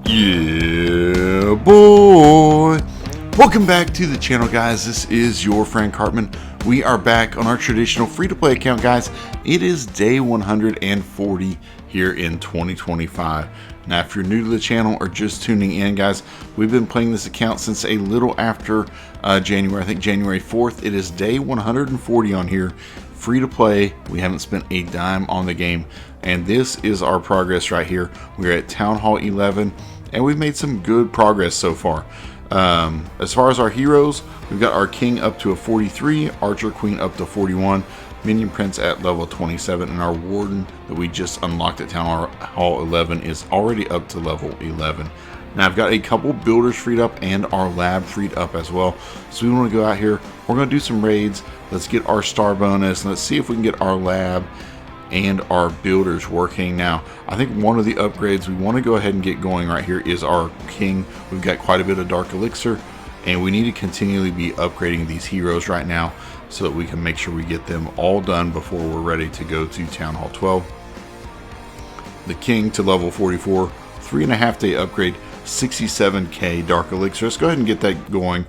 Yeah, boy. Welcome back to the channel, guys. This is your friend Cartman. We are back on our traditional free-to-play account, guys. It is day 140 here in 2025. Now, if you're new to the channel or just tuning in, guys, we've been playing this account since a little after January. I think January 4th. It is day 140 on here. Free to play. We haven't spent a dime on the game. And this is our progress right here. We're at Town Hall 11. And we've made some good progress so far. As far as our heroes, we've got our king up to a 43, archer queen up to 41, minion prince at level 27, and our warden that we just unlocked at Town Hall 11 is already up to level 11. Now I've got a couple builders freed up and our lab freed up as well. So we want to go out here. We're going to do some raids. Let's get our star bonus. And let's see if we can get our lab and our builders working. Now I think one of the upgrades we want to go ahead and get going right here is our king. We've got quite a bit of dark elixir and we need to continually be upgrading these heroes right now so that we can make sure we get them all done before we're ready to go to Town Hall 12. The king to level 44, 3.5 day upgrade, 67k dark elixir. Let's go ahead and get that going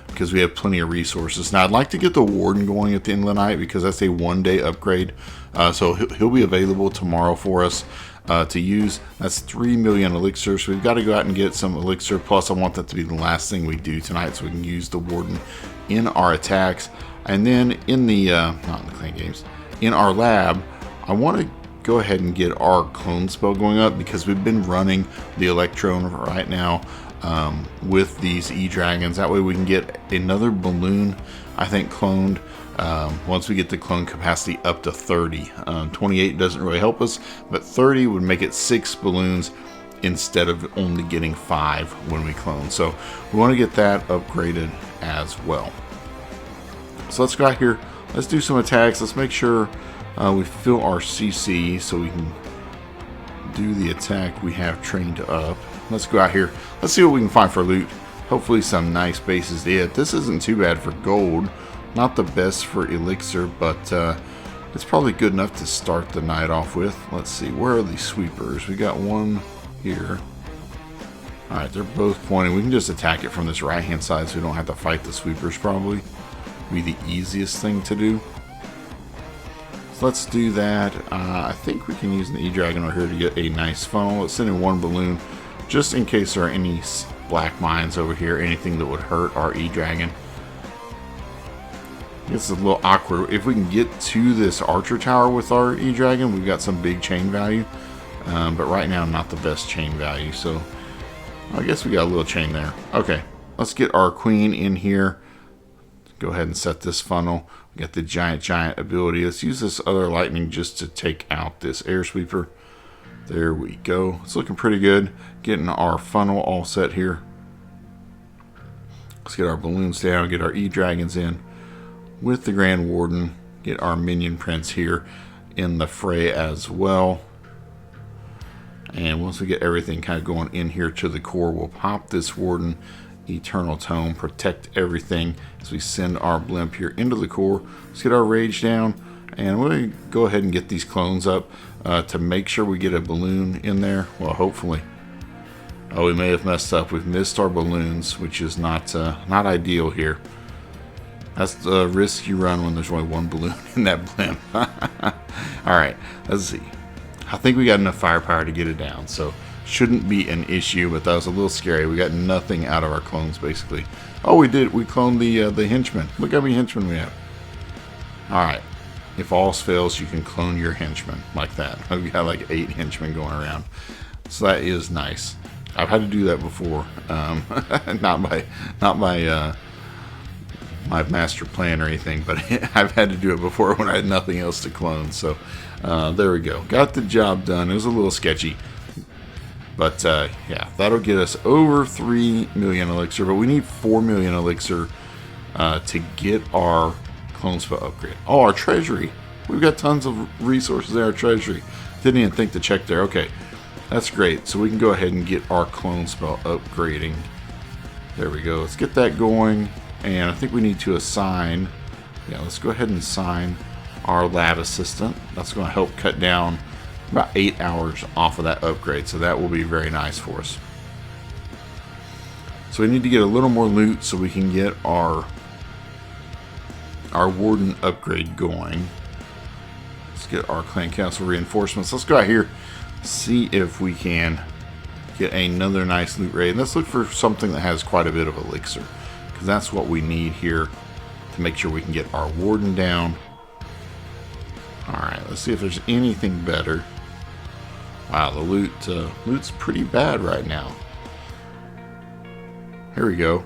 because we have plenty of resources. Now I'd like to get the warden going at the end of the night because that's a 1 day upgrade. So he'll be available tomorrow for us to use. That's 3 million elixir. So we've got to go out and get some elixir. Plus I want that to be the last thing we do tonight so we can use the warden in our attacks. And then in the, not in the clan games, in our lab, I want to go ahead and get our clone spell going up because we've been running the electron right now with these e-dragons. That way we can get another balloon, I think, cloned once we get the clone capacity up to 30. 28 doesn't really help us, but 30 would make it 6 balloons instead of only getting 5 when we clone. So we want to get that upgraded as well. So let's go out here, let's do some attacks. Let's make sure we fill our CC so we can do the attack we have trained up. Let's go out here. Let's see what we can find for loot. Hopefully some nice bases to hit. This isn't too bad for gold. Not the best for elixir, but it's probably good enough to start the night off with. Let's see. Where are these sweepers? We got one here. Alright, they're both pointing. We can just attack it from this right-hand side so we don't have to fight the sweepers probably. Be the easiest thing to do. So let's do that. I think we can use an E-Dragon over here to get a nice funnel. Let's send in one balloon just in case there are any black mines over here, anything that would hurt our E-Dragon. It's a little awkward. If we can get to this archer tower with our E-Dragon, we've got some big chain value. But right now, not the best chain value. So I guess we got a little chain there. Okay, let's get our queen in here. Go ahead and set this funnel. We got the giant ability. Let's use this other lightning just to take out this air sweeper. There we go. It's looking pretty good. Getting our funnel all set here. Let's get our balloons down, get our E-Dragons in with the Grand Warden. Get our minion prince here in the fray as well. And once we get everything kind of going in here to the core, we'll pop this warden eternal tome, protect everything as we send our blimp here into the core. Let's get our rage down and we're going to go ahead and get these clones up to make sure we get a balloon in there. Well, hopefully. Oh, we may have messed up. We've missed our balloons, which is not ideal here. That's the risk you run when there's only one balloon in that blimp. Alright, let's see. I think we got enough firepower to get it down, so shouldn't be an issue, but that was a little scary. We got nothing out of our clones, basically. Oh, we did. We cloned the henchman. Look how many henchmen we have. Alright. If all else fails, you can clone your henchmen like that. We've got like 8 henchmen going around. So that is nice. I've had to do that before. Not by my master plan or anything, but I've had to do it before when I had nothing else to clone. So there we go. Got the job done. It was a little sketchy. But yeah, that'll get us over 3 million elixir, but we need 4 million elixir to get our clone spell upgrade. Oh, our treasury. We've got tons of resources in our treasury. Didn't even think to check there. Okay, that's great. So we can go ahead and get our clone spell upgrading. There we go. Let's get that going. And I think we need to assign, yeah, let's go ahead and assign our lab assistant. That's going to help cut down about 8 hours off of that upgrade, so that will be very nice for us. So we need to get a little more loot so we can get our warden upgrade going. Let's get our clan council reinforcements. Let's go out here, see if we can get another nice loot raid. Let's look for something that has quite a bit of elixir, because that's what we need here to make sure we can get our warden down. Alright, let's see if there's anything better. Wow, the loot's pretty bad right now. Here we go.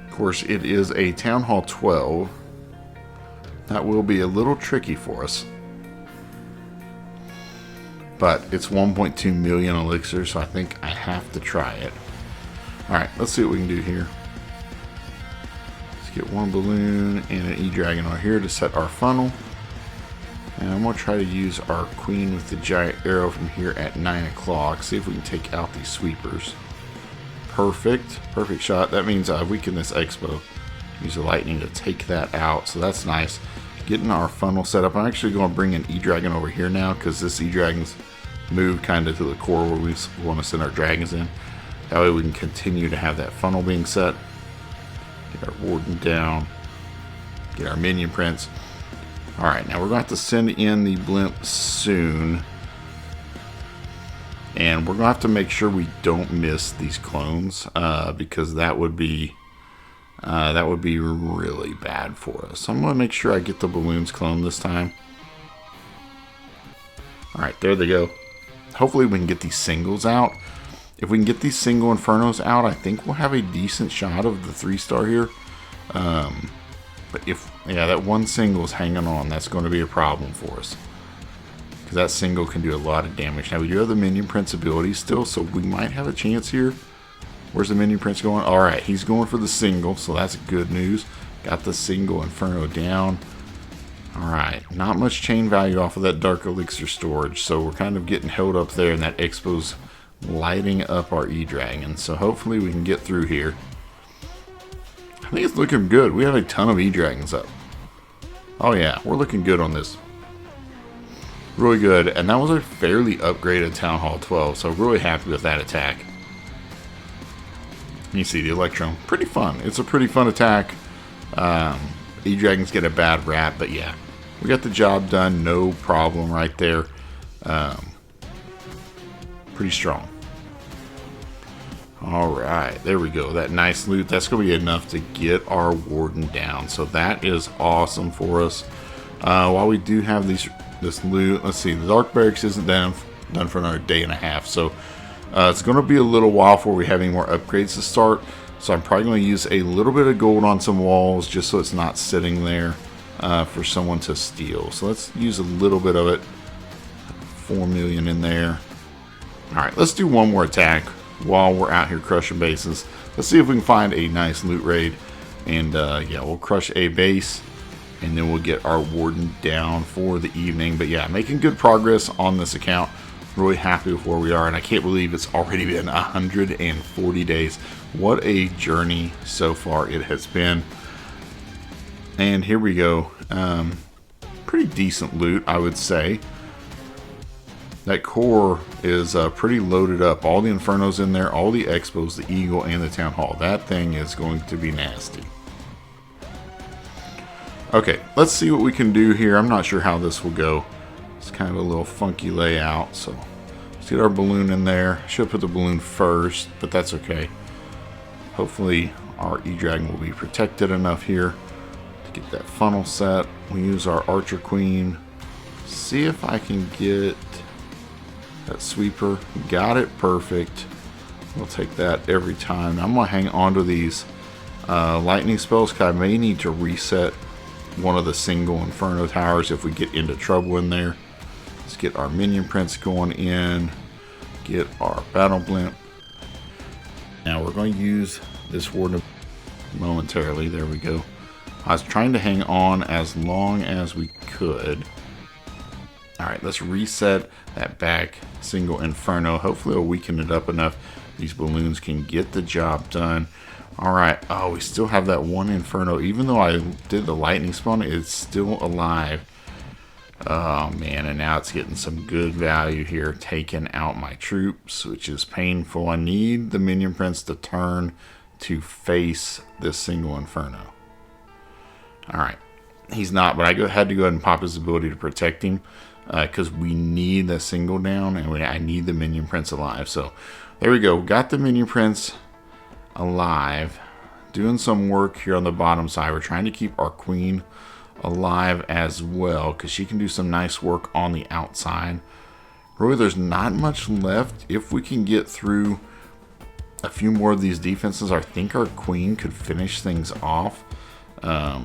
Of course, it is a Town Hall 12. That will be a little tricky for us. But it's 1.2 million elixir, so I think I have to try it. Alright, let's see what we can do here. Let's get one balloon and an E-Dragon on here to set our funnel. And I'm going to try to use our queen with the giant arrow from here at 9 o'clock. See if we can take out these sweepers. Perfect. Perfect shot. That means I weaken this expo. Use the lightning to take that out. So that's nice. Getting our funnel set up. I'm actually going to bring an E-Dragon over here now, because this E-Dragon's moved kind of to the core where we want to send our dragons in. That way we can continue to have that funnel being set. Get our warden down. Get our minion prints. Alright, now we're going to have to send in the blimp soon. And we're going to have to make sure we don't miss these clones, because that would be really bad for us. So I'm going to make sure I get the balloons cloned this time. Alright, there they go. Hopefully we can get these singles out. If we can get these single Infernos out, I think we'll have a decent shot of the 3-star here. But if, yeah, that one single is hanging on, that's going to be a problem for us. Because that single can do a lot of damage. Now, we do have the Minion Prince ability still, so we might have a chance here. Where's the Minion Prince going? Alright, he's going for the single, so that's good news. Got the single Inferno down. Alright, not much chain value off of that Dark Elixir storage, so we're kind of getting held up there, and that Expo's lighting up our E-Dragon. So hopefully we can get through here. I think it's looking good. We have a ton of E-Dragons up. Oh yeah, we're looking good on this. Really good. And that was a fairly upgraded Town Hall 12, so really happy with that attack. You see the Electrum. Pretty fun. It's a pretty fun attack. E-Dragons get a bad rap, but yeah. We got the job done. No problem right there. Pretty strong. Alright, there we go. That nice loot. That's going to be enough to get our warden down. So that is awesome for us. While we do have this loot, let's see. The Dark Barracks isn't done for another day and a half. So it's going to be a little while before we have any more upgrades to start. So I'm probably going to use a little bit of gold on some walls just so it's not sitting there for someone to steal. So let's use a little bit of it. 4 million in there. Alright, let's do one more attack while we're out here crushing bases. Let's see if we can find a nice loot raid. And yeah, we'll crush a base. And then we'll get our warden down for the evening. But yeah, making good progress on this account. Really happy with where we are. And I can't believe it's already been 140 days. What a journey so far it has been. And here we go. Pretty decent loot, I would say. That core is pretty loaded up. All the Infernos in there, all the Expos, the Eagle, and the Town Hall. That thing is going to be nasty. Okay, let's see what we can do here. I'm not sure how this will go. It's kind of a little funky layout. So let's get our balloon in there. Should put the balloon first, but that's okay. Hopefully our E-Dragon will be protected enough here to get that funnel set. We use our Archer Queen. See if I can get that sweeper. Got it perfect. We'll take that every time. I'm going to hang on to these lightning spells because I may need to reset one of the single Inferno towers if we get into trouble in there. Let's get our minion prints going in. Get our battle blimp. Now we're going to use this warden momentarily. There we go. I was trying to hang on as long as we could. Alright, let's reset that back single Inferno. Hopefully it'll weaken it up enough these balloons can get the job done. Alright, oh, we still have that one Inferno. Even though I did the lightning spawn, it's still alive. Oh man, and now it's getting some good value here, taking out my troops, which is painful. I need the minion prince to turn to face this single inferno. Alright, he's not, but I had to go ahead and pop his ability to protect him because we need the single down, and I need the minion prince alive. So there we go, got the minion prince alive, doing some work here on the bottom side. We're trying to keep our queen alive as well because she can do some nice work on the outside. Really, there's not much left. If we can get through a few more of these defenses, I think our queen could finish things off. Let's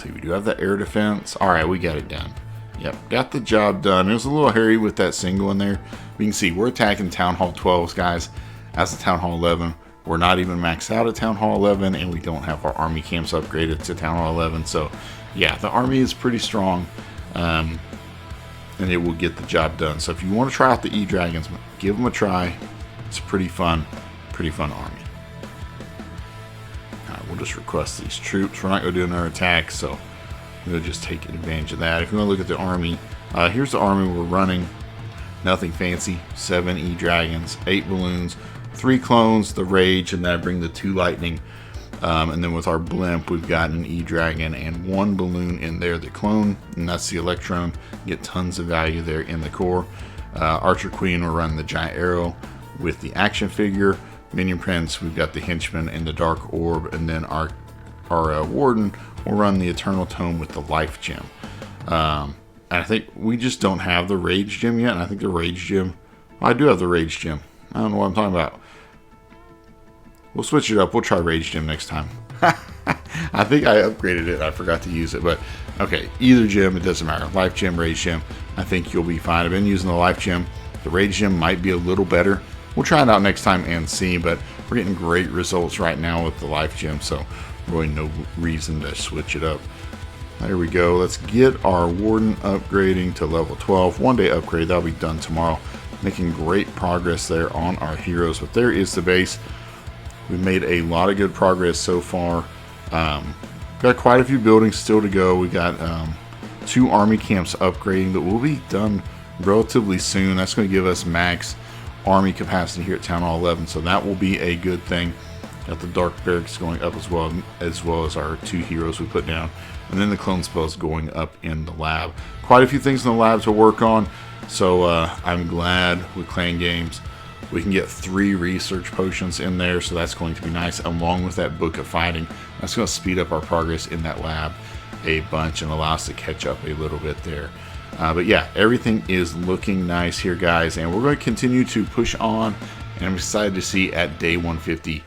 see, we do have the air defense. All right, we got it done. Yep, got the job done. It was a little hairy with that single in there. We can see we're attacking Town Hall 12s, guys. As the Town Hall 11, we're not even maxed out at Town Hall 11, and we don't have our army camps upgraded to Town Hall 11. So, yeah, the army is pretty strong, and it will get the job done. So if you want to try out the E-Dragons, give them a try. It's a pretty fun army. All right, we'll just request these troops. We're not going to do another attack, so we'll just take advantage of that. If you want to look at the army, here's the army we're running. Nothing fancy. 7 E-Dragons, 8 balloons, 3 clones, the Rage, and then I bring the 2 Lightning. And then with our blimp, we've got an E-Dragon and 1 balloon in there, the clone, and that's the Electron. Get tons of value there in the core. Archer Queen will run the Giant Arrow with the action figure. Minion Prince, we've got the Henchman and the Dark Orb, and then our Warden will run the Eternal Tome with the Life Gem. And I think we just don't have the Rage Gem yet, and I think the Rage Gem, well, I do have the Rage Gem. I don't know what I'm talking about. We'll switch it up. We'll try Rage Gem next time. I think I upgraded it. I forgot to use it. But, okay, either gem, it doesn't matter. Life Gem, Rage Gem, I think you'll be fine. I've been using the Life Gem. The Rage Gem might be a little better. We'll try it out next time and see. But we're getting great results right now with the Life Gem. So, really no reason to switch it up. There we go. Let's get our Warden upgrading to level 12. 1-day upgrade. That'll be done tomorrow. Making great progress there on our heroes. But there is the base. We've made a lot of good progress so far. Got quite a few buildings still to go. We got 2 army camps upgrading that will be done relatively soon. That's going to give us max army capacity here at Town Hall 11, so that will be a good thing. Got the Dark Barracks going up as well as our 2 heroes we put down, and then the clone spells going up in the lab. Quite a few things in the lab to work on, so I'm glad with Clan Games we can get 3 research potions in there, so that's going to be nice, along with that Book of Fighting. That's going to speed up our progress in that lab a bunch and allow us to catch up a little bit there. But yeah, everything is looking nice here, guys, and we're going to continue to push on, and I'm excited to see at day 150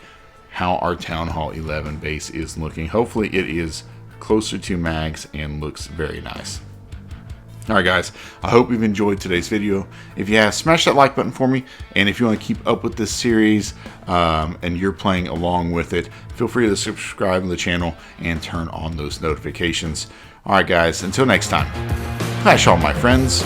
how our Town Hall 11 base is looking. Hopefully it is closer to max and looks very nice. Alright guys, I hope you've enjoyed today's video. If you have, smash that like button for me, and if you want to keep up with this series and you're playing along with it, feel free to subscribe to the channel and turn on those notifications. Alright guys, until next time, clash on my friends.